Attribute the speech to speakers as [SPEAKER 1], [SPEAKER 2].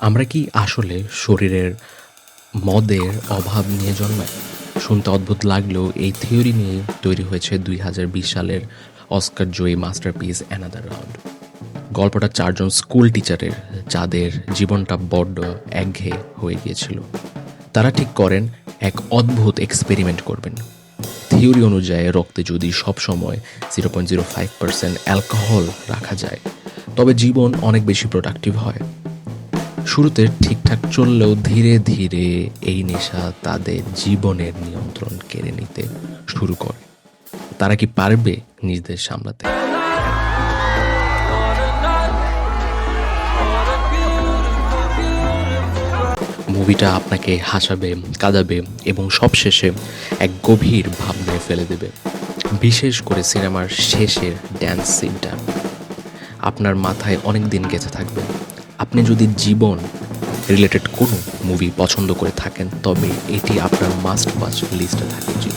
[SPEAKER 1] আমরা কি আসলে শরীরের মদের অভাব নিয়ে জন্মাই? শুনতে অদ্ভুত লাগলেও এই থিওরি নিয়ে তৈরি হয়েছে ২০২০ সালের অস্কার জয়ী মাস্টারপিস অ্যানাদার রাউন্ড। গল্পটা ৪ জন স্কুল টিচারের, যাদের জীবনটা বড্ড একঘেয়ে হয়ে গিয়েছিল। তারা ঠিক করেন এক অদ্ভুত এক্সপেরিমেন্ট করবেন। থিওরি অনুযায়ী রক্তে যদি সবসময় 0.05% অ্যালকোহল রাখা যায়, তবে জীবন অনেক বেশি প্রোডাক্টিভ হয়। শুরুতে ঠিকঠাক চললেও ধীরে ধীরে এই নেশা তাদের জীবনের নিয়ন্ত্রণ কেড়ে নিতে শুরু করে। তারা কি পারবে নিজেদের সামলাতে? মুভিটা আপনাকে হাসাবে, কাঁদাবে এবং সবশেষে এক গভীর ভাবনায় ফেলে দেবে। বিশেষ করে সিনেমার শেষের ড্যান্স সিনটা আপনার মাথায় অনেক দিন গেঁথে থাকবে। আপনি যদি জীবন রিলেটেড কোনো মুভি পছন্দ করে থাকেন, তবে এটি আপনার মাস্ট ওয়াচ লিস্টে থাকা উচিত।